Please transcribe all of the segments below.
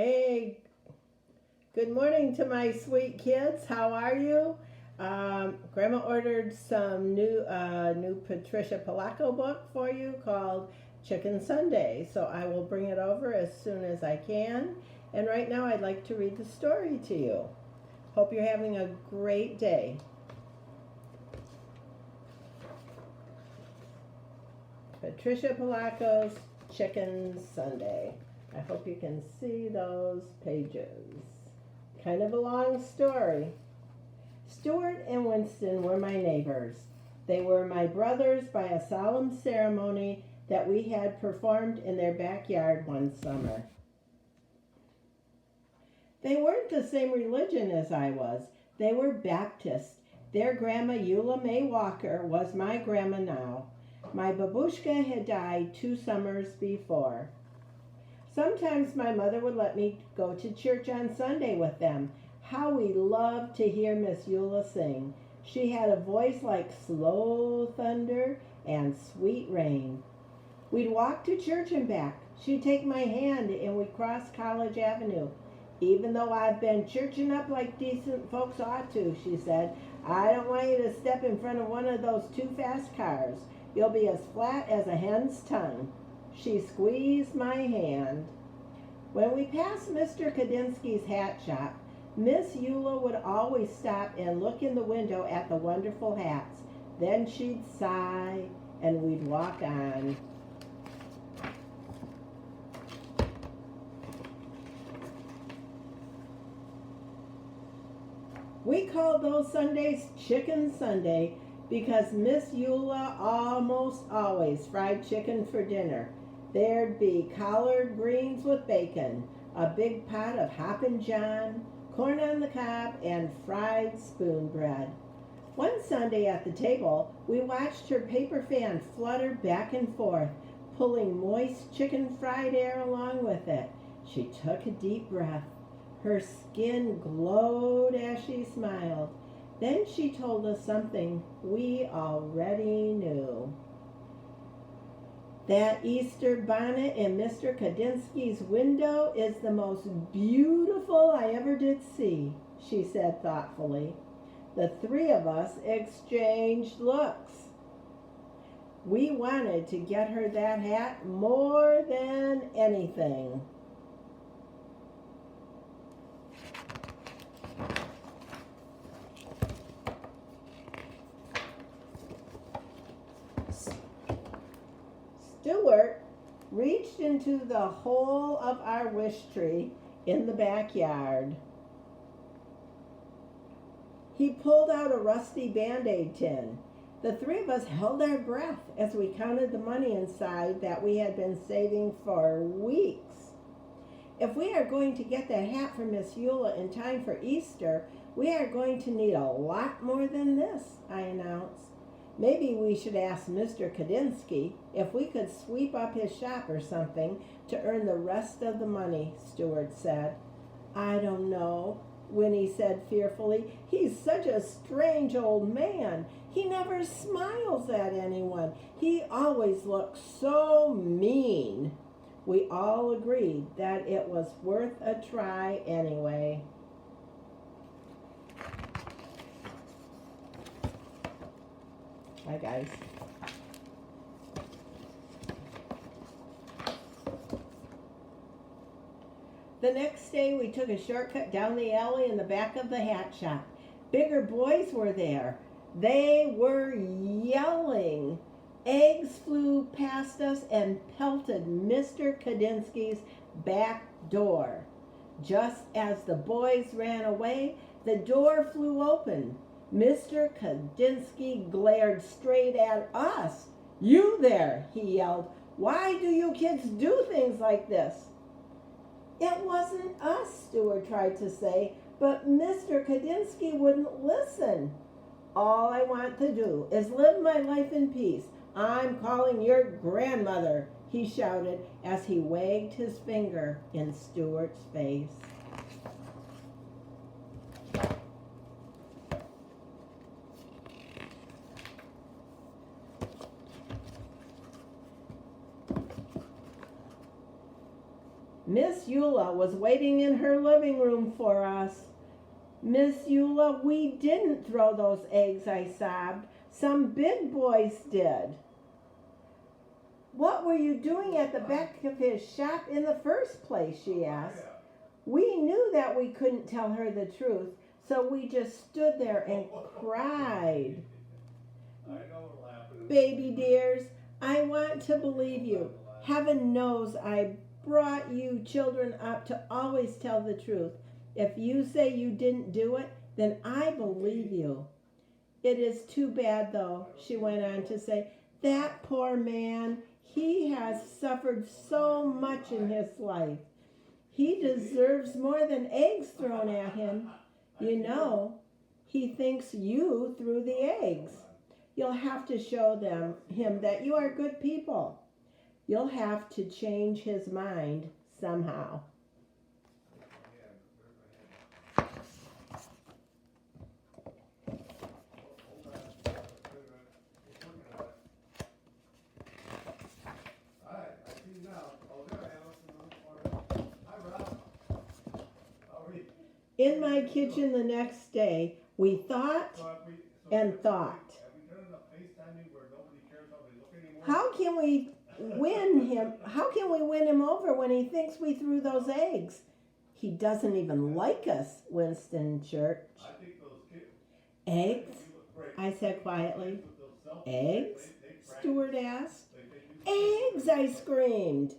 Hey, good morning to my sweet kids. How are you? Grandma ordered some new Patricia Polacco book for you called Chicken Sunday. So I will bring it over as soon as I can. And right now I'd like to read the story to you. Hope you're having a great day. Patricia Polacco's Chicken Sunday. I hope you can see those pages. Kind of a long story. Stuart and Winston were my neighbors. They were my brothers by a solemn ceremony that we had performed in their backyard one summer. They weren't the same religion as I was. They were Baptist. Their grandma Eula May Walker was my grandma now. My babushka had died 2 summers before. Sometimes my mother would let me go to church on Sunday with them. How we loved to hear Miss Eula sing. She had a voice like slow thunder and sweet rain. We'd walk to church and back. She'd take my hand and we'd cross College Avenue. Even though I've been churching up like decent folks ought to, she said, I don't want you to step in front of one of those too fast cars. You'll be as flat as a hen's tongue. She squeezed my hand. When we passed Mr. Kadinsky's hat shop, Miss Eula would always stop and look in the window at the wonderful hats. Then she'd sigh and we'd walk on. We called those Sundays Chicken Sunday because Miss Eula almost always fried chicken for dinner. There'd be collard greens with bacon, a big pot of Hoppin' John, corn on the cob, and fried spoon bread. One Sunday at the table, we watched her paper fan flutter back and forth, pulling moist chicken fried air along with it. She took a deep breath. Her skin glowed as she smiled. Then she told us something we already knew. That Easter bonnet in Mr. Kadinsky's window is the most beautiful I ever did see, she said thoughtfully. The three of us exchanged looks. We wanted to get her that hat more than anything. Stuart reached into the hole of our wish tree in the backyard. He pulled out a rusty Band-Aid tin. The three of us held our breath as we counted the money inside that we had been saving for weeks. If we are going to get that hat for Miss Eula in time for Easter, we are going to need a lot more than this, I announced. Maybe we should ask Mr. Kadinsky if we could sweep up his shop or something to earn the rest of the money, Stuart said. I don't know, Winnie said fearfully. He's such a strange old man. He never smiles at anyone. He always looks so mean. We all agreed that it was worth a try anyway. Hi, guys. The next day, we took a shortcut down the alley in the back of the hat shop. Bigger boys were there. They were yelling. Eggs flew past us and pelted Mr. Kadinsky's back door. Just as the boys ran away, the door flew open. Mr. Kadinsky glared straight at us. You there, he yelled. Why do you kids do things like this? It wasn't us, Stuart tried to say, but Mr. Kadinsky wouldn't listen. All I want to do is live my life in peace. I'm calling your grandmother, he shouted as he wagged his finger in Stuart's face. Miss Eula was waiting in her living room for us. Miss Eula, we didn't throw those eggs, I sobbed. Some big boys did. What were you doing at the back of his shop in the first place? She asked. We knew that we couldn't tell her the truth, so we just stood there and cried. Baby dears, I want to believe you. Heaven knows I brought you children up to always tell the truth. If you say you didn't do it, then I believe you. It is too bad, though, she went on to say. That poor man, he has suffered so much in his life. He deserves more than eggs thrown at him. You know, he thinks you threw the eggs. You'll have to show him that you are good people. You'll have to change his mind somehow. In my kitchen the next day, we thought and thought. How can we win him? How can we win him over when he thinks we threw those eggs? He doesn't even like us, Winston Church. Eggs? I said quietly. Eggs? Stuart asked. Eggs, I screamed.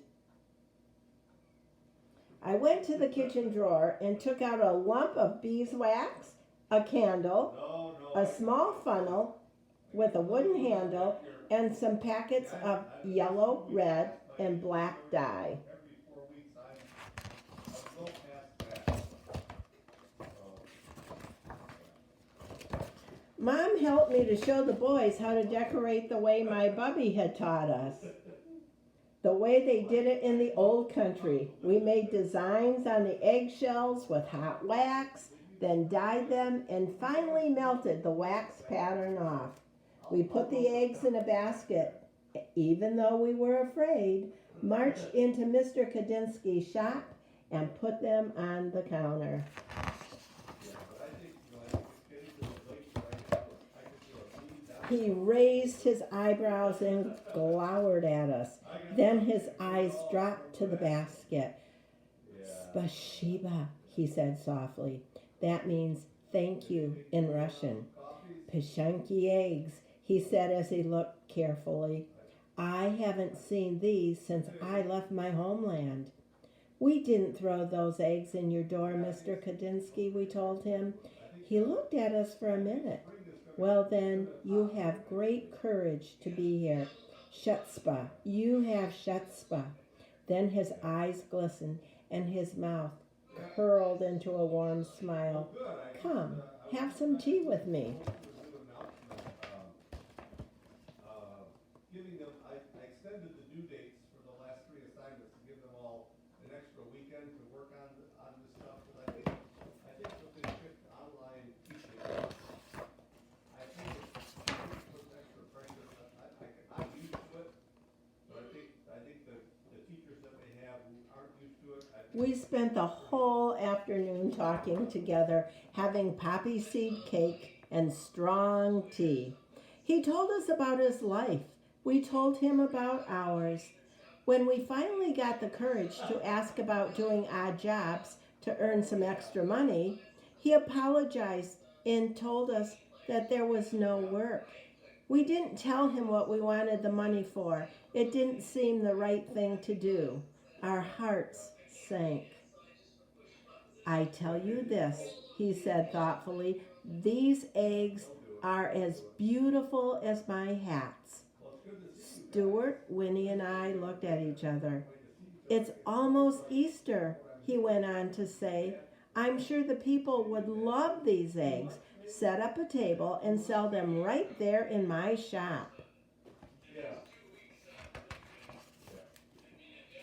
I went to the kitchen drawer and took out a lump of beeswax, a candle, a small funnel with a wooden handle, and some packets of yellow, red, and black dye. Mom helped me to show the boys how to decorate the way my bubby had taught us. The way they did it in the old country. We made designs on the eggshells with hot wax, then dyed them, and finally melted the wax pattern off. We put the eggs in a basket, even though we were afraid, marched into Mr. Kadinsky's shop, and put them on the counter. He raised his eyebrows and glowered at us. Then his eyes dropped to the basket. Spasiba, he said softly. That means thank you in Russian. Pishanki eggs, he said as he looked carefully. I haven't seen these since I left my homeland. We didn't throw those eggs in your door, Mr. Kadinsky, we told him. He looked at us for a minute. Well then, you have great courage to be here. Chutzpah, you have chutzpah. Then his eyes glistened and his mouth curled into a warm smile. Come, have some tea with me. I extended the due dates for the last 3 assignments to give them all an extra weekend to work on this stuff. Because I think with this shift to online teaching, I think it puts extra pressure. I'm used to it, but I think the teachers that they have who aren't used to it. We spent the whole afternoon talking together, having poppy seed cake and strong tea. He told us about his life. We told him about ours. When we finally got the courage to ask about doing odd jobs to earn some extra money, he apologized and told us that there was no work. We didn't tell him what we wanted the money for. It didn't seem the right thing to do. Our hearts sank. I tell you this, he said thoughtfully, these eggs are as beautiful as my hats. Stuart, Winnie, and I looked at each other. It's almost Easter, he went on to say. I'm sure the people would love these eggs. Set up a table and sell them right there in my shop.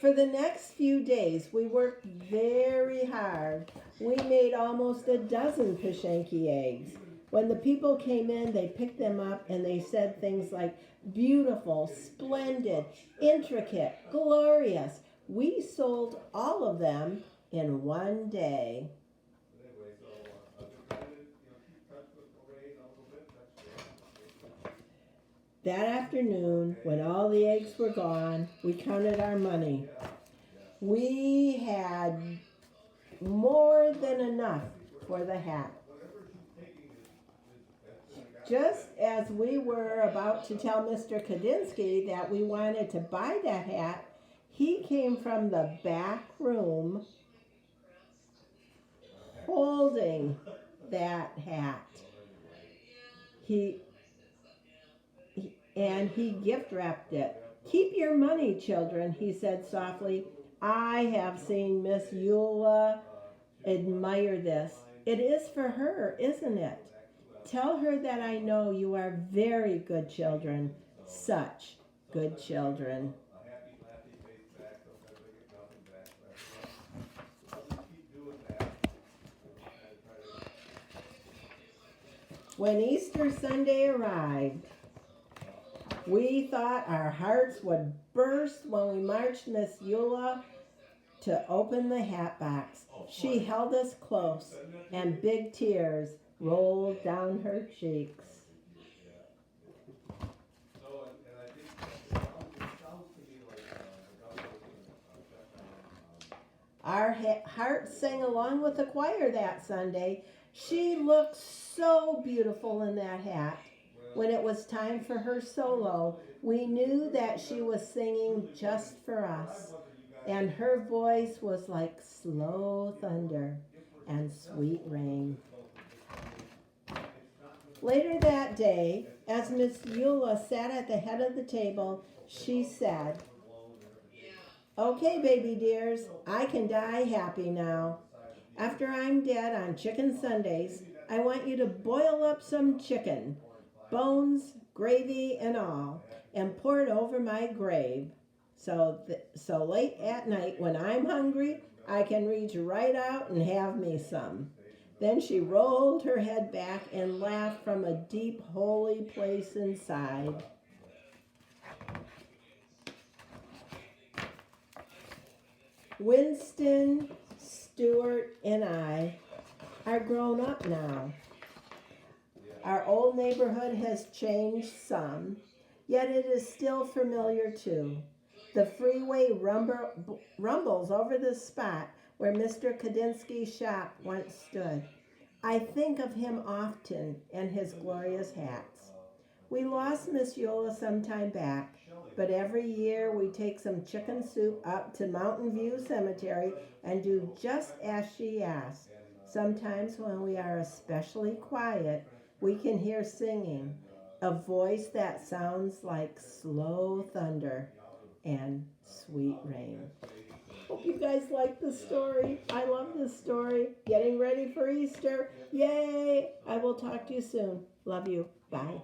For the next few days, we worked very hard. We made almost a dozen Pishanki eggs. When the people came in, they picked them up and they said things like beautiful, splendid, intricate, glorious. We sold all of them in one day. But anyway, so, just trying to, keep touch with Lorraine a little bit, touch base. That afternoon, when all the eggs were gone, we counted our money. Yeah, We had more than enough for the hat. whatever she's taking is Just as we were about to tell Mr. Kadinsky that we wanted to buy that hat, he came from the back room holding that hat. He gift wrapped it. Keep your money, children, he said softly. I have seen Miss Eula admire this. It is for her, isn't it? Tell her that I know you are very good children. Such good children. a happy, happy face back, sometimes I get nothing back, but, I'll just keep doing that. And try to When Easter Sunday arrived, we thought our hearts would burst when we marched Miss Eula to open the hat box. She held us close, and big tears rolled down her cheeks. So, and I think it sounds to me like, the governor was gonna, shut down, Our hearts sang along with the choir that Sunday. She looked so beautiful in that hat. When it was time for her solo, we knew that she was singing just for us, and her voice was like slow thunder and sweet rain. Later that day, as Miss Eula sat at the head of the table, she said, "Okay, baby dears, I can die happy now. After I'm dead on Chicken Sundays, I want you to boil up some chicken, bones, gravy, and all, and pour it over my grave. So late at night when I'm hungry, I can reach right out and have me some." Then she rolled her head back and laughed from a deep, holy place inside. Winston, Stuart, and I are grown up now. Our old neighborhood has changed some, yet it is still familiar too. The freeway rumbles over the spot where Mr. Kadinsky's shop once stood. I think of him often and his glorious hats. We lost Miss Eula some time back, but every year we take some chicken soup up to Mountain View Cemetery and do just as she asked. Sometimes when we are especially quiet, we can hear singing, a voice that sounds like slow thunder and sweet rain. Hope you guys like the story. I love this story. Getting ready for Easter. Yay! I will talk to you soon. Love you. Bye.